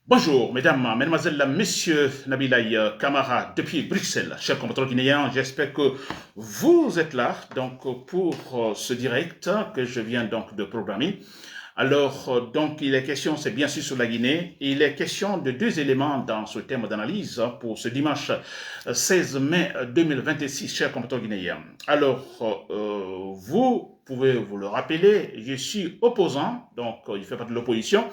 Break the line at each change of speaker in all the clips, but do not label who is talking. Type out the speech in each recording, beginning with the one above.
Bonjour, mesdames, mesdemoiselles, messieurs, Nabilaï Kamara, depuis Bruxelles, chers compatriotes guinéens, j'espère que vous êtes là donc pour ce direct que je viens donc de programmer. Alors, donc, il est question, c'est bien sûr sur la Guinée, il est question de deux éléments dans ce thème d'analyse pour ce dimanche 16 mai 2026, chers compatriotes guinéens. Alors, vous pouvez vous le rappeler, je suis opposant, donc il fait partie de l'opposition.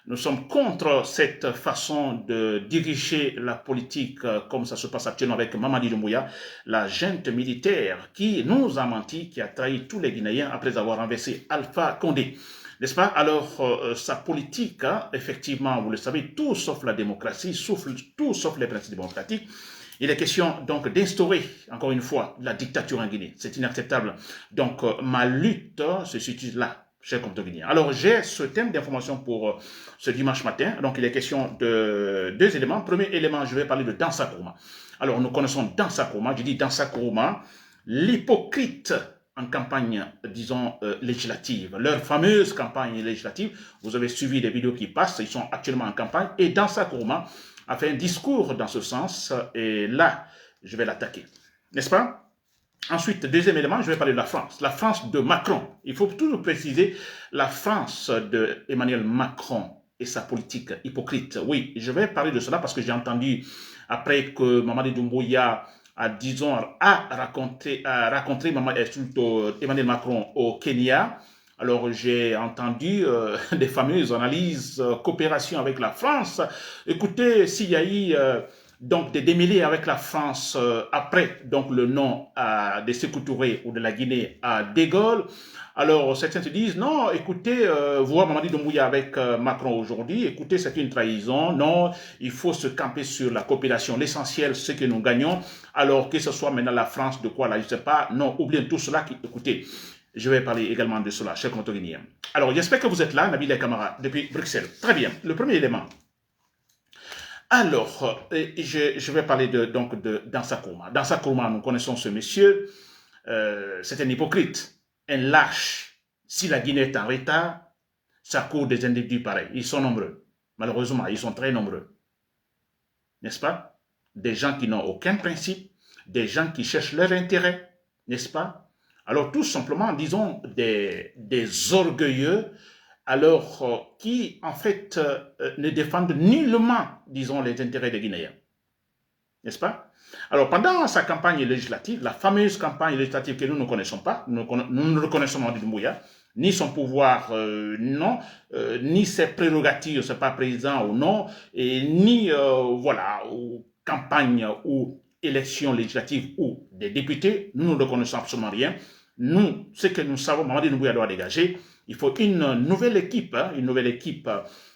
Nous sommes contre cette façon de diriger la politique comme ça se passe actuellement avec Mamadi Doumbouya, la junte militaire qui nous a menti, qui a trahi tous les Guinéens après avoir renversé Alpha Condé. N'est-ce pas? Alors, sa politique, effectivement, vous le savez, tout sauf la démocratie, tout sauf les principes démocratiques. Il est question donc d'instaurer, encore une fois, la dictature en Guinée. C'est inacceptable. Donc, ma lutte se situe là, chers compatriotes guinéens. Alors, j'ai ce thème d'information pour ce dimanche matin. Donc, il est question de deux éléments. Premier élément, je vais parler de Dansa Kourouma. Alors, nous connaissons Dansa Kourouma. Je dis Dansa Kourouma, l'hypocrite en campagne, disons, législative. Leur fameuse campagne législative, vous avez suivi les vidéos qui passent, ils sont actuellement en campagne. Et Dansa Kourouma a fait un discours dans ce sens. Et là, je vais l'attaquer. N'est-ce pas? Ensuite, deuxième élément, je vais parler de la France de Macron. Il faut toujours préciser la France de Emmanuel Macron et sa politique hypocrite. Oui, je vais parler de cela parce que j'ai entendu, après que Mamadi Doumbouya a rencontré Emmanuel Macron au Kenya. Alors, j'ai entendu des fameuses analyses, coopération avec la France. Écoutez, s'il y a eu donc des démêlés avec la France après donc le nom de Sékou Touré ou de la Guinée à De Gaulle. Alors certains se disent non, écoutez, voir Mamadi Doumbouya avec Macron aujourd'hui, écoutez, c'est une trahison. Non, il faut se camper sur la coopération. L'essentiel, c'est que nous gagnons. Alors que ce soit maintenant la France de quoi là, je ne sais pas. Non, oubliez tout cela. Écoutez, je vais parler également de cela, chers compatriotes guinéens. Alors j'espère que vous êtes là, Nabil Kamara, depuis Bruxelles. Très bien. Le premier élément. Alors, je vais parler donc de Dansa Kourouma. Dansa Kourouma, nous connaissons ce monsieur, c'est un hypocrite, un lâche. Si la Guinée est en retard, ça court des individus pareils. Ils sont nombreux. Malheureusement, ils sont très nombreux. N'est-ce pas? Des gens qui n'ont aucun principe, des gens qui cherchent leur intérêt, n'est-ce pas? Alors, tout simplement, disons, des orgueilleux, alors qui, en fait, ne défendent nullement, disons, les intérêts des Guinéens. N'est-ce pas? Alors, pendant sa campagne législative, la fameuse campagne législative que nous ne connaissons pas, nous ne reconnaissons pas Mamadi Doumbouya, ni son pouvoir, non, ni ses prérogatives, c'est pas président ou non, et ni, voilà, campagne ou élection législative ou des députés, nous ne reconnaissons absolument rien. Nous, ce que nous savons, Mamadi Doumbouya doit dégager. Il faut une nouvelle équipe,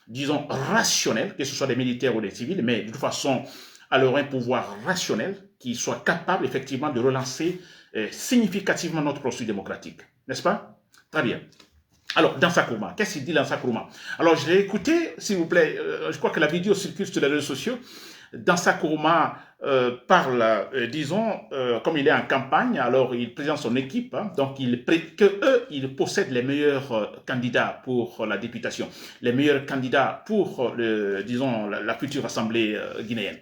disons, rationnelle, que ce soit des militaires ou des civils, mais de toute façon, alors un pouvoir rationnel qui soit capable effectivement de relancer significativement notre processus démocratique. N'est-ce pas? Très bien. Alors, Dansa Kourouma, qu'est-ce qu'il dit Dansa Kourouma? Alors, je l'ai écouté, s'il vous plaît, je crois que la vidéo circule sur les réseaux sociaux. Dansa Kourouma parle, disons, comme il est en campagne, alors il présente son équipe, donc il possèdent les meilleurs candidats pour la députation, les meilleurs candidats pour, disons, la future assemblée guinéenne,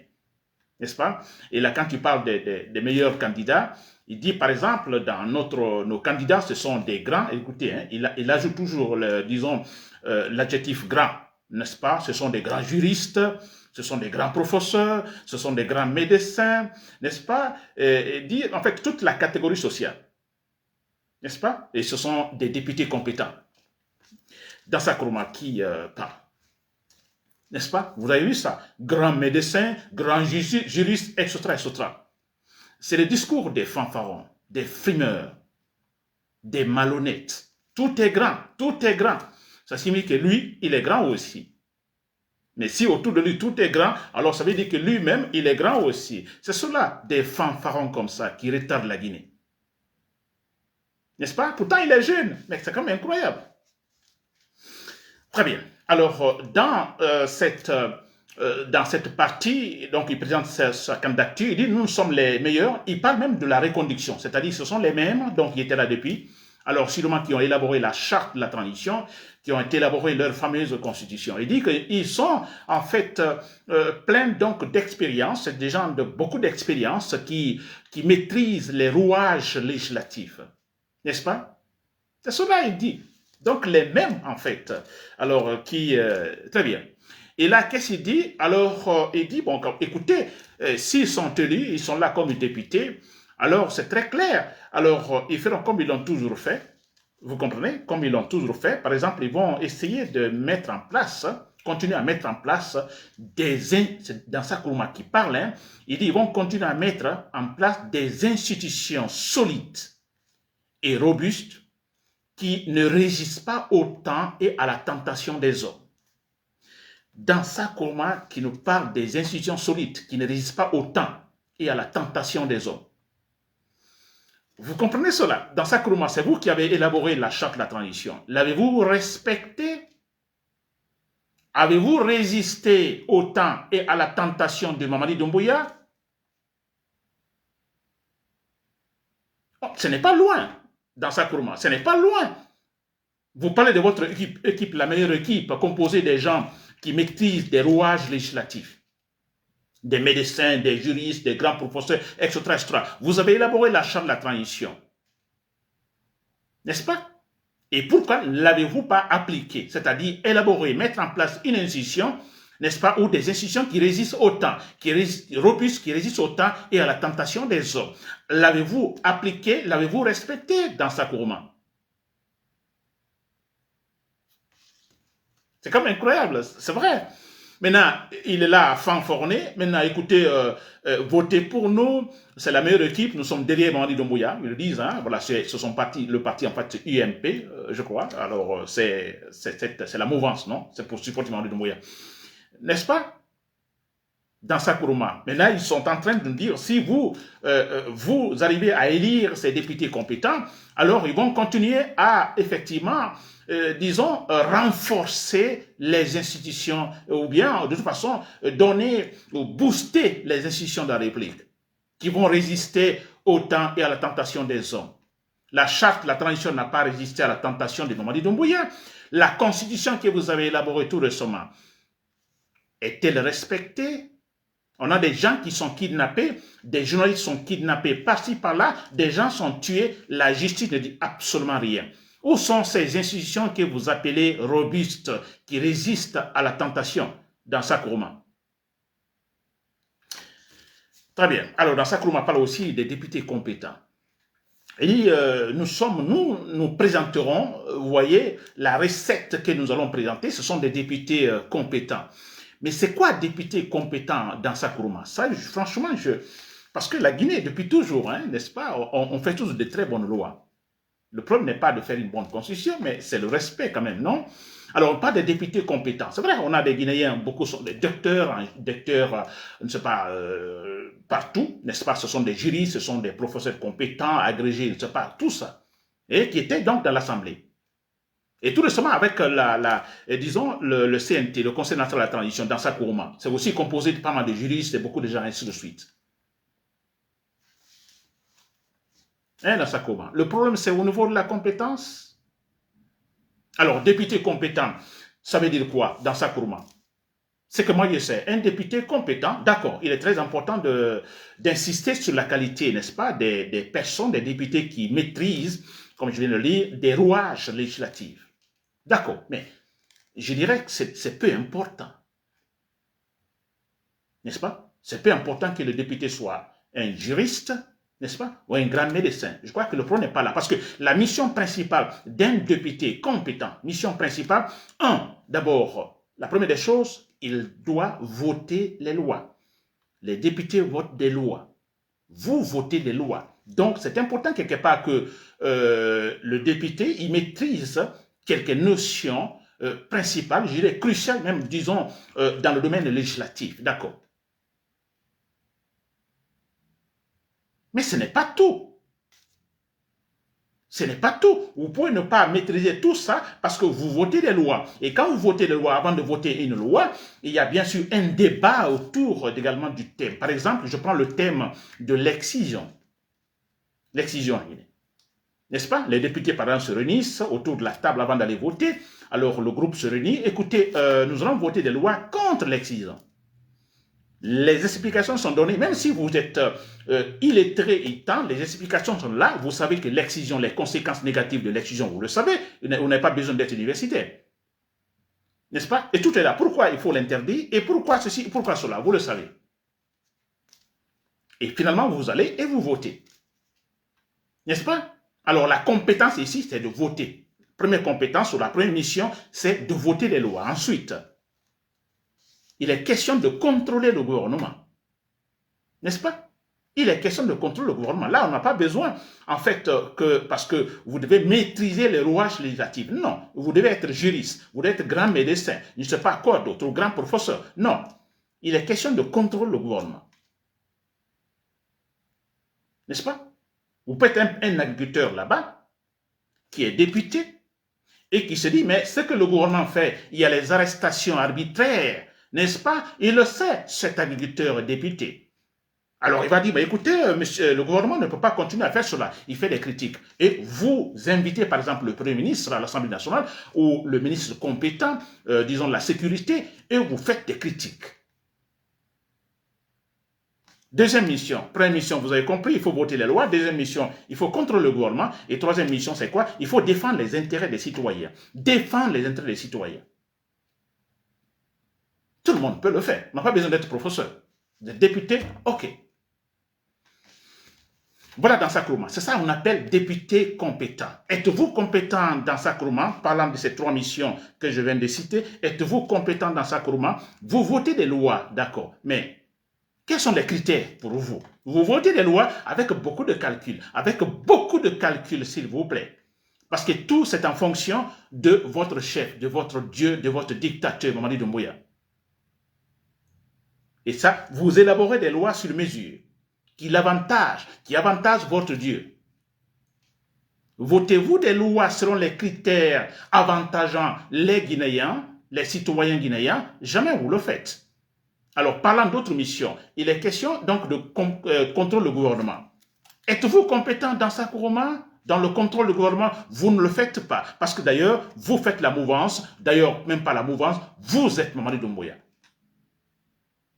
n'est-ce pas? Et là, quand il parle des meilleurs candidats, il dit, par exemple, dans nos candidats, ce sont des grands, écoutez, hein, il ajoute toujours, disons, l'adjectif grand, n'est-ce pas? Ce sont des grands juristes, ce sont des grands professeurs, ce sont des grands médecins, n'est-ce pas? Et dire, en fait, toute la catégorie sociale, n'est-ce pas? Et ce sont des députés compétents. Dansa Kourouma qui parle. N'est-ce pas? Vous avez vu ça? Grand médecin, grand juriste, etc., etc. C'est le discours des fanfarons, des frimeurs, des malhonnêtes. Tout est grand, tout est grand. Ça signifie que lui, il est grand aussi. Mais si autour de lui tout est grand, alors ça veut dire que lui-même, il est grand aussi. C'est cela, des fanfarons comme ça, qui retardent la Guinée. N'est-ce pas? Pourtant, il est jeune, mais c'est quand même incroyable. Très bien. Alors, dans cette partie, donc il présente sa candidature, il dit nous sommes les meilleurs, il parle même de la reconduction, c'est-à-dire ce sont les mêmes, donc ils étaient là depuis, alors sûrement qui ont élaboré la charte de la transition, qui ont élaboré leur fameuse constitution. Il dit qu'ils sont en fait pleins donc d'expérience, c'est des gens de beaucoup d'expérience qui maîtrisent les rouages législatifs, n'est-ce pas? C'est cela il dit. Donc les mêmes en fait, alors très bien. Et là, qu'est-ce qu'il dit? Alors, il dit, bon, écoutez, s'ils sont élus, ils sont là comme députés, alors c'est très clair. Alors, ils feront comme ils l'ont toujours fait. Vous comprenez? Comme ils l'ont toujours fait. Par exemple, ils vont essayer de mettre en place, continuer à mettre en place dans sa Nkrumah qui parle, hein, il dit, ils vont continuer à mettre en place des institutions solides et robustes qui ne résistent pas au temps et à la tentation des hommes. Dans sa Nkrumah qui nous parle des institutions solides qui ne résistent pas au temps et à la tentation des hommes. Vous comprenez cela? Dans sa Nkrumah, c'est vous qui avez élaboré la charte de la transition. L'avez-vous respectée? Avez-vous résisté au temps et à la tentation de Mamadi Doumbouya? Oh, ce n'est pas loin dans sa Nkrumah, ce n'est pas loin. Vous parlez de votre équipe, la meilleure équipe, composée des gens qui maîtrisent des rouages législatifs, des médecins, des juristes, des grands professeurs, etc., etc. Vous avez élaboré la charte de la transition, n'est-ce pas? Et pourquoi ne l'avez-vous pas appliquée? C'est-à-dire élaborer, mettre en place une institution, n'est-ce pas, ou des institutions qui résistent au temps, robustes, qui résistent au temps et à la tentation des hommes. L'avez-vous appliquée, l'avez-vous respectée dans sa Nkrumah? C'est quand même incroyable, c'est vrai. Maintenant, il est là à fanforner. Maintenant, écoutez, votez pour nous. C'est la meilleure équipe. Nous sommes derrière Mamadi Doumbouya. Ils le disent. Hein, voilà, le parti en fait UMP, je crois. Alors, c'est la mouvance, non? C'est pour supporter Mamadi Doumbouya. N'est-ce pas? Dans sa Nkrumah. Maintenant, ils sont en train de nous dire, si vous arrivez à élire ces députés compétents, alors ils vont continuer à, effectivement, disons, renforcer les institutions, ou bien, de toute façon, donner ou booster les institutions de la République, qui vont résister au temps et à la tentation des hommes. La charte de la transition n'a pas résisté à la tentation de Mamadi Doumbouya. La constitution que vous avez élaborée tout récemment, est-elle respectée? On a des gens qui sont kidnappés, des journalistes sont kidnappés par-ci, par-là, des gens sont tués, la justice ne dit absolument rien. Où sont ces institutions que vous appelez robustes, qui résistent à la tentation dans sa Nkrumah? Très bien. Alors, dans sa Nkrumah, on parle aussi des députés compétents. Et nous présenterons, vous voyez, la recette que nous allons présenter, ce sont des députés compétents. Mais c'est quoi député compétent dans sa Nkrumah? Ça, franchement, parce que la Guinée, depuis toujours, hein, n'est-ce pas, on fait tous de très bonnes lois. Le problème n'est pas de faire une bonne constitution, mais c'est le respect quand même, non? Alors, on parle des députés compétents. C'est vrai, on a des Guinéens, beaucoup sont des docteurs, ne sais pas, partout, n'est-ce pas? Ce sont des juristes, ce sont des professeurs compétents, agrégés, ne sais pas, tout ça. Et qui étaient donc dans l'Assemblée. Et tout récemment, avec disons, le CNT, le Conseil national de la transition, dans sa Nkrumah, c'est aussi composé de pas mal de juristes et beaucoup de gens, ainsi de suite. Hein, dans sa Nkrumah. Le problème, c'est au niveau de la compétence. Alors, député compétent, ça veut dire quoi dans sa Nkrumah? C'est que moi, je sais, un député compétent, d'accord, il est très important d'insister sur la qualité, n'est-ce pas, des personnes, des députés qui maîtrisent, comme je viens de le lire, des rouages législatifs. D'accord, mais je dirais que c'est peu important. N'est-ce pas? C'est peu important que le député soit un juriste, n'est-ce pas? Ou un grand médecin. Je crois que le problème n'est pas là. Parce que la mission principale d'un député compétent, mission principale, d'abord, la première des choses, il doit voter les lois. Les députés votent des lois. Vous votez des lois. Donc, c'est important quelque part que le député, il maîtrise quelques notions principales, je dirais cruciales même, disons, dans le domaine législatif. D'accord. Mais ce n'est pas tout. Ce n'est pas tout. Vous pouvez ne pas maîtriser tout ça parce que vous votez des lois. Et quand vous votez des lois, avant de voter une loi, il y a bien sûr un débat autour également du thème. Par exemple, je prends le thème de l'excision. L'excision. N'est-ce pas? Les députés, par exemple, se réunissent autour de la table avant d'aller voter. Alors, le groupe se réunit. Écoutez, nous allons voter des lois contre l'excision. Les explications sont données, même si vous êtes illettré et tant, les explications sont là. Vous savez que l'excision, les conséquences négatives de l'excision, vous le savez. Vous n'avez pas besoin d'être universitaire. N'est-ce pas? Et tout est là. Pourquoi il faut l'interdire? Et pourquoi ceci? Et pourquoi cela? Vous le savez. Et finalement, vous allez et vous votez. N'est-ce pas? Alors, la compétence ici, c'est de voter. Première compétence ou la première mission, c'est de voter les lois. Ensuite, il est question de contrôler le gouvernement. N'est-ce pas? Il est question de contrôler le gouvernement. Là, on n'a pas besoin, en fait, parce que vous devez maîtriser les rouages législatifs. Non, vous devez être juriste, vous devez être grand médecin, je ne sais pas quoi d'autre, ou grand professeur. Non, il est question de contrôler le gouvernement. N'est-ce pas? Vous pouvez être un agriculteur là-bas, qui est député, et qui se dit, mais ce que le gouvernement fait, il y a les arrestations arbitraires, n'est-ce pas? Il le sait, cet agriculteur député. Alors il va dire, bah, écoutez, monsieur, le gouvernement ne peut pas continuer à faire cela. Il fait des critiques. Et vous invitez par exemple le Premier ministre à l'Assemblée nationale ou le ministre compétent, disons de la sécurité, et vous faites des critiques. Deuxième mission, première mission, vous avez compris, il faut voter les lois. Deuxième mission, il faut contrôler le gouvernement. Et troisième mission, c'est quoi? Il faut défendre les intérêts des citoyens. Défendre les intérêts des citoyens. Tout le monde peut le faire. On n'a pas besoin d'être professeur. D'être député, ok. Voilà Dansa Nkrumah. C'est ça qu'on appelle député compétent. Êtes-vous compétent dans Dansa Nkrumah, parlant de ces trois missions que je viens de citer, êtes-vous compétent dans Dansa Nkrumah? Vous votez des lois, d'accord, mais quels sont les critères pour vous? Vous votez des lois avec beaucoup de calculs, s'il vous plaît. Parce que tout, c'est en fonction de votre chef, de votre Dieu, de votre dictateur, Mamadi Doumbouya. Et ça, vous élaborez des lois sur mesure qui avantage votre Dieu. Votez-vous des lois selon les critères avantageant les Guinéens, les citoyens guinéens? Jamais vous le faites. Alors, parlant d'autres missions, il est question donc de contrôle du gouvernement. Êtes-vous compétent dans Dansa Nkrumah? Dans le contrôle du gouvernement, vous ne le faites pas. Parce que d'ailleurs, vous faites la mouvance. D'ailleurs, même pas la mouvance, vous êtes Mamadi Doumbouya.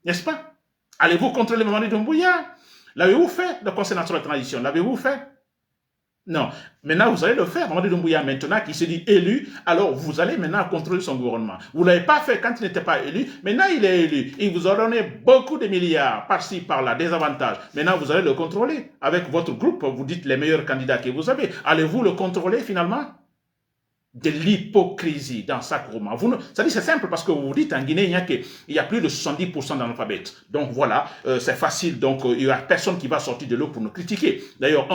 N'est-ce pas? Allez-vous contrôler Mamadi Doumbouya? L'avez-vous fait, le Conseil national de transition? L'avez-vous fait? Non. Maintenant, vous allez le faire. Mamadi Doumbouya, maintenant, qui se dit élu, alors vous allez maintenant contrôler son gouvernement. Vous ne l'avez pas fait quand il n'était pas élu. Maintenant, il est élu. Il vous a donné beaucoup de milliards, par-ci, par-là, des avantages. Maintenant, vous allez le contrôler. Avec votre groupe, vous dites les meilleurs candidats que vous avez. Allez-vous le contrôler finalement? De l'hypocrisie dans Dansa Nkrumah. Ça dit c'est simple parce que vous vous dites en Guinée, il y a plus de 70% d'analphabètes. Donc voilà, c'est facile. Donc il n'y a personne qui va sortir de l'eau pour nous critiquer. D'ailleurs,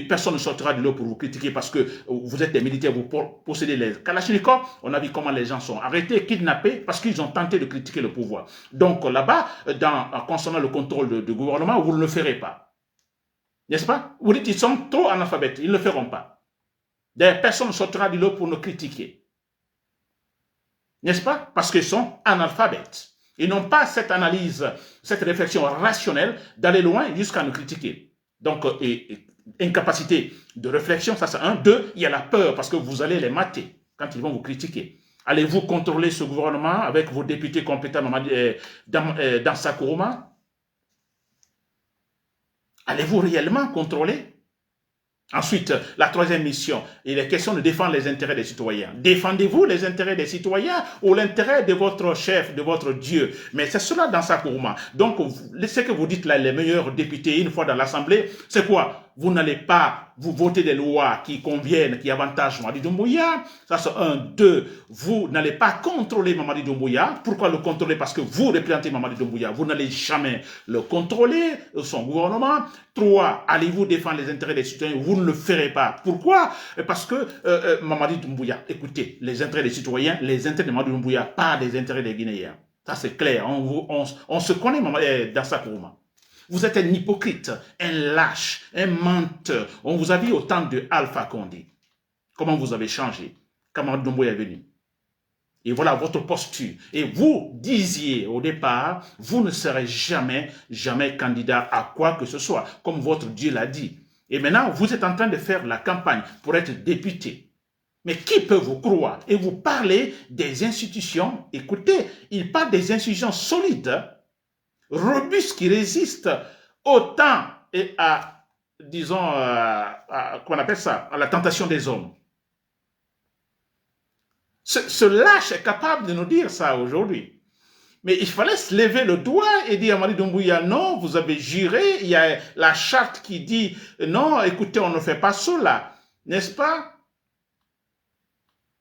personne ne sortira de l'eau pour vous critiquer parce que vous êtes des militaires, vous possédez les Kalachnikov. On a vu comment les gens sont arrêtés, kidnappés parce qu'ils ont tenté de critiquer le pouvoir. Donc là-bas, concernant le contrôle du gouvernement, vous ne le ferez pas. N'est-ce pas? Vous dites qu'ils sont trop analphabètes, ils ne le feront pas. Des personnes sortira de l'eau pour nous critiquer. N'est-ce pas? Parce qu'ils sont analphabètes. Ils n'ont pas cette analyse, cette réflexion rationnelle d'aller loin jusqu'à nous critiquer. Donc, incapacité de réflexion, ça c'est un. Deux, il y a la peur parce que vous allez les mater quand ils vont vous critiquer. Allez-vous contrôler ce gouvernement avec vos députés compétents dans Dansa Nkrumah? Allez-vous réellement contrôler? Ensuite, la troisième mission, il est question de défendre les intérêts des citoyens. Défendez-vous les intérêts des citoyens ou l'intérêt de votre chef, de votre Dieu? Mais c'est cela dans Dansa Nkrumah. Donc, ce que vous dites là, les meilleurs députés, une fois dans l'Assemblée, c'est quoi? Vous n'allez pas vous voter des lois qui conviennent, qui avantagent Mamadi Doumbouya. Ça, c'est un. Deux, vous n'allez pas contrôler Mamadi Doumbouya. Pourquoi le contrôler? Parce que vous représentez Mamadi Doumbouya. Vous n'allez jamais le contrôler, son gouvernement. Trois, allez-vous défendre les intérêts des citoyens? Vous ne le ferez pas. Pourquoi? Parce que Mamadi Doumbouya, écoutez, les intérêts des citoyens, les intérêts de Mamadi Doumbouya, pas les intérêts des Guinéens. Ça, c'est clair. On se connaît dans Dansa Nkrumah. Vous êtes un hypocrite, un lâche, un menteur. On vous a vu au temps de Alpha Condé. Comment vous avez changé? Comment Doumbouya est venu? Et voilà votre posture. Et vous disiez au départ, vous ne serez jamais candidat à quoi que ce soit, comme votre Dieu l'a dit. Et maintenant, vous êtes en train de faire la campagne pour être député. Mais qui peut vous croire? Et vous parlez des institutions. Écoutez, il parle des institutions solides, robustes, qui résistent autant et à, disons, comment on appelle ça, à la tentation des hommes. Ce lâche est capable de nous dire ça aujourd'hui. Mais il fallait se lever le doigt et dire à Mamadi Doumbouya, non, vous avez juré, il y a la charte qui dit, non, écoutez, on ne fait pas cela, n'est-ce pas?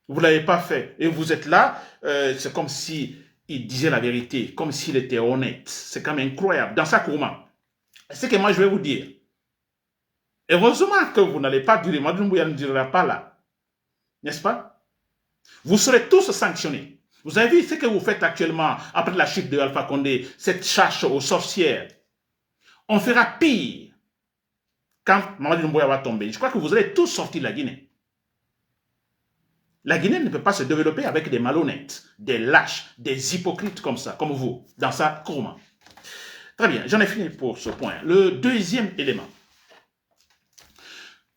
Vous ne l'avez pas fait. Et vous êtes là, c'est comme si il disait la vérité, comme s'il était honnête. C'est quand même incroyable. Dans sa courma, c'est que moi je vais vous dire, heureusement que vous n'allez pas durer, Mamadi Doumbouya ne durera pas là, n'est-ce pas? Vous serez tous sanctionnés. Vous avez vu ce que vous faites actuellement après la chute de Alpha Condé, cette chasse aux sorcières. On fera pire quand Mamadi Doumbouya va tomber. Je crois que vous allez tous sortir de la Guinée. La Guinée ne peut pas se développer avec des malhonnêtes, des lâches, des hypocrites comme ça, comme vous, dans sa courma. Très bien, j'en ai fini pour ce point. Le deuxième élément.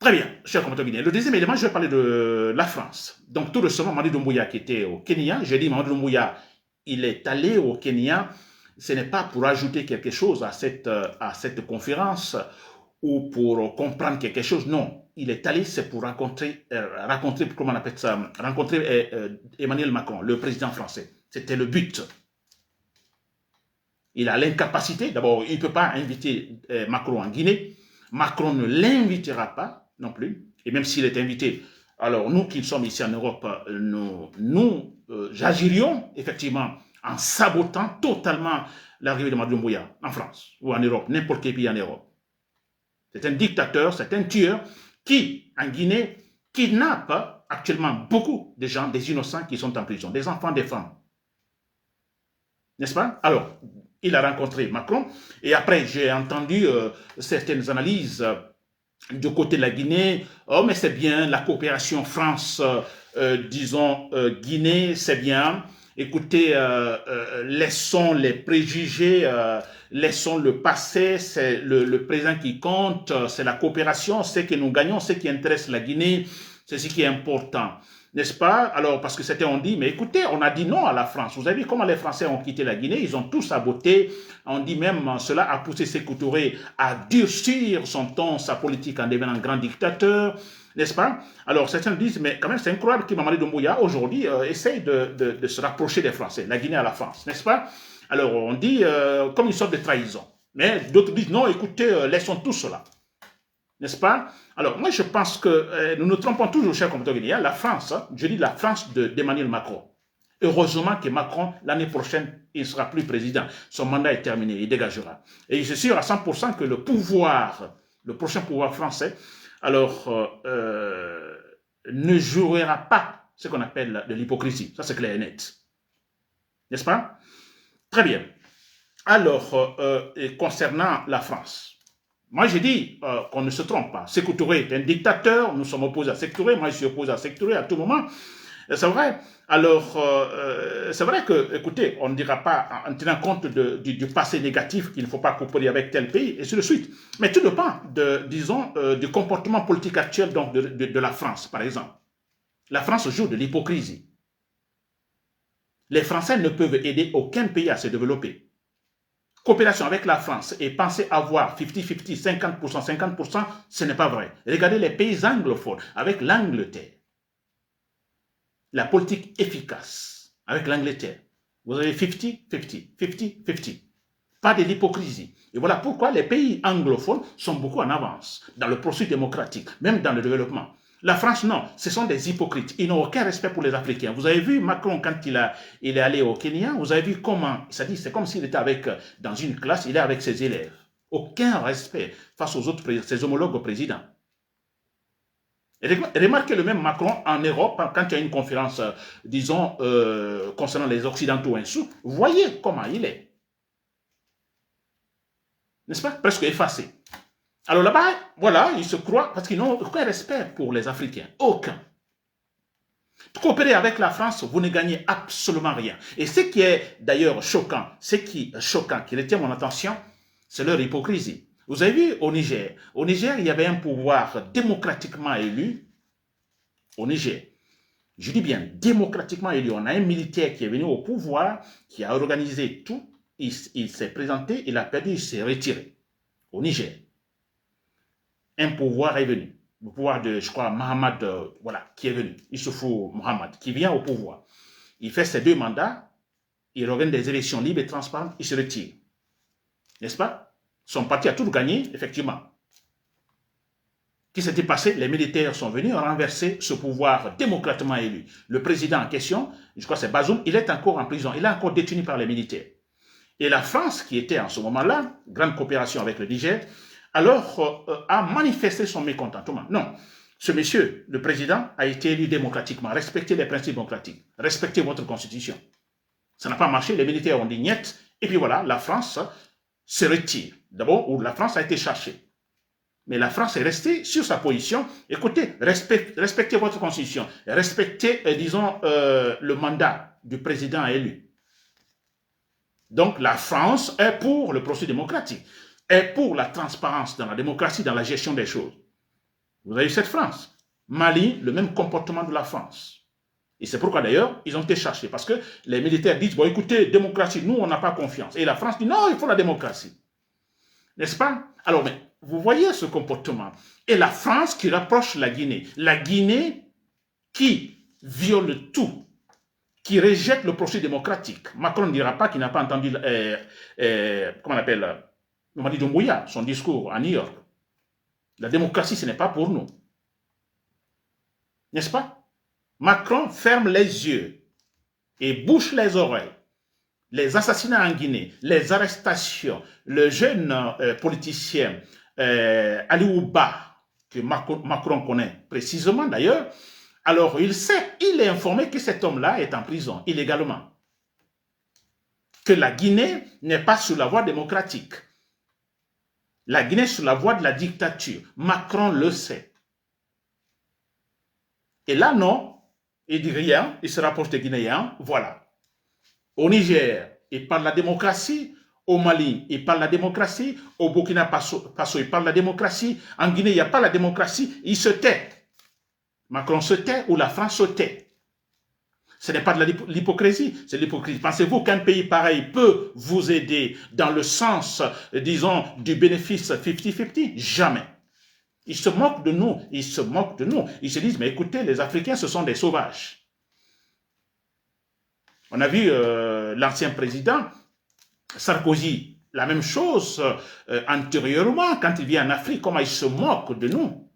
Très bien, cher commentateur guinéen. Le deuxième élément, je vais parler de la France. Donc, tout récemment, Mamadi Doumbouya qui était au Kenya, j'ai dit Mamadi Doumbouya, il est allé au Kenya, ce n'est pas pour ajouter quelque chose à cette conférence ou pour comprendre quelque chose, non. Il est allé, c'est pour rencontrer comment on appelle ça, rencontrer Emmanuel Macron, le président français. C'était le but. Il a l'incapacité, d'abord, il ne peut pas inviter Macron en Guinée. Macron ne l'invitera pas non plus. Et même s'il est invité, alors nous qui sommes ici en Europe, nous agirions effectivement en sabotant totalement l'arrivée de Mamadi Doumbouya en France ou en Europe, n'importe quel pays en Europe. C'est un dictateur, c'est un tueur qui, en Guinée, kidnappe actuellement beaucoup de gens, des innocents qui sont en prison, des enfants, des femmes. N'est-ce pas? Alors, il a rencontré Macron et après j'ai entendu certaines analyses du côté de la Guinée. Oh, mais c'est bien, la coopération France, disons, Guinée, c'est bien. Écoutez, laissons les préjugés, laissons le passé, c'est le présent qui compte, c'est la coopération, c'est que nous gagnons, ce qui intéresse la Guinée, c'est ce qui est important. N'est-ce pas? Alors, parce que c'était, on dit, mais écoutez, on a dit non à la France. Vous avez vu comment les Français ont quitté la Guinée? Ils ont tous saboté. On dit même, cela a poussé Sékou Touré à durcir son ton, sa politique en devenant grand dictateur. N'est-ce pas? Alors, certains disent, mais quand même, c'est incroyable que Mamadi Doumbouya, aujourd'hui, essaye de se rapprocher des Français, la Guinée à la France. N'est-ce pas? Alors, on dit, comme une sorte de trahison. Mais d'autres disent, non, écoutez, laissons tout cela. N'est-ce pas? Alors, moi, je pense que nous nous trompons toujours, cher compatriotes guinéens. La France, je dis la France d'Emmanuel Macron. Heureusement que Macron, l'année prochaine, il ne sera plus président. Son mandat est terminé, il dégagera. Et je suis sûr à 100% que le prochain pouvoir français, alors, ne jouera pas ce qu'on appelle de l'hypocrisie. Ça, c'est clair et net. N'est-ce pas? Très bien. Alors, concernant la France, moi, j'ai dit qu'on ne se trompe pas. Sékou Touré est un dictateur, nous sommes opposés à Sékou Touré, moi je suis opposé à Sékou Touré à tout moment. C'est vrai. Alors, c'est vrai que, écoutez, on ne dira pas, en tenant compte du passé négatif, qu'il ne faut pas coopérer avec tel pays, et ainsi de suite. Mais tout dépend, disons, du comportement politique actuel donc, de la France, par exemple. La France joue de l'hypocrisie. Les Français ne peuvent aider aucun pays à se développer. Coopération avec la France et penser avoir 50-50, 50%, 50%, ce n'est pas vrai. Regardez les pays anglophones avec l'Angleterre. La politique efficace avec l'Angleterre. Vous avez 50-50, 50-50. Pas de l'hypocrisie. Et voilà pourquoi les pays anglophones sont beaucoup en avance dans le processus démocratique, même dans le développement. La France, non, ce sont des hypocrites. Ils n'ont aucun respect pour les Africains. Vous avez vu Macron quand il est allé au Kenya, vous avez vu comment, c'est comme s'il était dans une classe, il est avec ses élèves. Aucun respect face aux autres, ses homologues présidents. Et remarquez le même Macron en Europe, quand il y a une conférence, disons, concernant les Occidentaux ainsi, voyez comment il est. N'est-ce pas? Presque effacé. Alors là-bas, voilà, ils se croient, parce qu'ils n'ont aucun respect pour les Africains. Aucun. Coopérer avec la France, vous ne gagnez absolument rien. Et ce qui est d'ailleurs choquant, qui retient mon attention, c'est leur hypocrisie. Vous avez vu au Niger, il y avait un pouvoir démocratiquement élu au Niger. Je dis bien démocratiquement élu. On a un militaire qui est venu au pouvoir, qui a organisé tout. Il s'est présenté, il a perdu, il s'est retiré au Niger. Un pouvoir est venu. Le pouvoir de, je crois, Mohamed, voilà, qui est venu. Issoufou Mohamed, qui vient au pouvoir. Il fait ses 2 mandats, il organise des élections libres et transparentes, il se retire. N'est-ce pas? Son parti a tout gagné, effectivement. Qu'est-ce qui s'était passé? Les militaires sont venus renverser ce pouvoir démocratiquement élu. Le président en question, je crois que c'est Bazoum, il est encore en prison, il est encore détenu par les militaires. Et la France, qui était en ce moment-là, grande coopération avec le Niger, alors a manifesté son mécontentement. Non, ce monsieur, le président, a été élu démocratiquement. Respectez les principes démocratiques. Respectez votre constitution. Ça n'a pas marché, les militaires ont dit niet. Et puis voilà, la France se retire. D'abord, où la France a été cherchée. Mais la France est restée sur sa position. Écoutez, respectez votre constitution. Respectez, disons, le mandat du président élu. Donc, la France est pour le processus démocratique, est pour la transparence dans la démocratie, dans la gestion des choses. Vous avez cette France. Mali, le même comportement de la France. Et c'est pourquoi d'ailleurs, ils ont été cherchés. Parce que les militaires disent, bon écoutez, démocratie, nous, on n'a pas confiance. Et la France dit, non, il faut la démocratie. N'est-ce pas? Alors, mais vous voyez ce comportement. Et la France qui rapproche la Guinée. La Guinée qui viole tout, qui rejette le processus démocratique. Macron ne dira pas qu'il n'a pas entendu, comment on appelle, Mamadi Doumbouya, son discours à New York. La démocratie, ce n'est pas pour nous. N'est-ce pas? Macron ferme les yeux et bouche les oreilles. Les assassinats en Guinée, les arrestations, le jeune politicien Ali Ouba, que Macron connaît précisément d'ailleurs, alors il sait, il est informé que cet homme-là est en prison illégalement. Que la Guinée n'est pas sur la voie démocratique. La Guinée est sur la voie de la dictature. Macron le sait. Et là, non, il dit rien, il se rapproche des Guinéens, voilà. Au Niger, il parle de la démocratie. Au Mali, il parle de la démocratie. Au Burkina Faso, il parle de la démocratie. En Guinée, il n'y a pas la démocratie. Il se tait. Macron se tait ou la France se tait. Ce n'est pas de l'hypocrisie, c'est de l'hypocrisie. Pensez-vous qu'un pays pareil peut vous aider dans le sens, disons, du bénéfice 50-50? Jamais. Ils se moquent de nous, ils se moquent de nous. Ils se disent, mais écoutez, les Africains, ce sont des sauvages. On a vu l'ancien président Sarkozy, la même chose antérieurement, quand il vient en Afrique, comment il se moque de nous.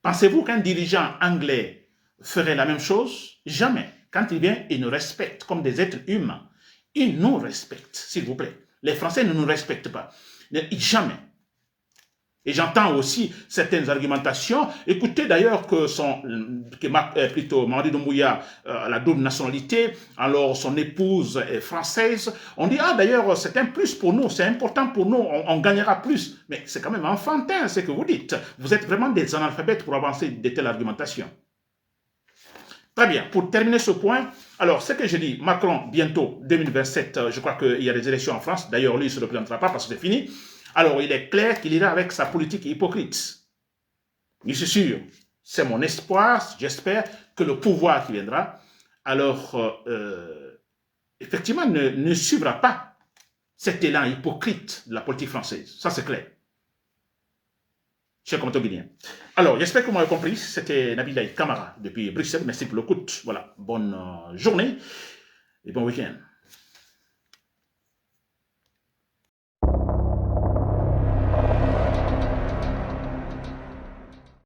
Pensez-vous qu'un dirigeant anglais ferait la même chose? Jamais. Quand il vient, il nous respecte comme des êtres humains. Il nous respecte, s'il vous plaît. Les Français ne nous respectent pas. Jamais. Et j'entends aussi certaines argumentations. Écoutez d'ailleurs plutôt Mamadi Doumbouya a la double nationalité, alors son épouse est française. On dit, ah d'ailleurs, c'est un plus pour nous, c'est important pour nous, on gagnera plus. Mais c'est quand même enfantin ce que vous dites. Vous êtes vraiment des analphabètes pour avancer de telles argumentations. Très bien, pour terminer ce point, alors ce que je dis, Macron, bientôt, 2027, je crois qu'il y a des élections en France, d'ailleurs lui, il ne se représentera pas parce que c'est fini. Alors, il est clair qu'il ira avec sa politique hypocrite. Mais c'est sûr, c'est mon espoir, j'espère que le pouvoir qui viendra, alors, effectivement, ne suivra pas cet élan hypocrite de la politique française. Ça, c'est clair. Chers commentateurs guinéens. Alors, j'espère que vous m'avez compris. C'était Nabil Kamara depuis Bruxelles. Merci pour l'écoute. Voilà, bonne journée et bon week-end.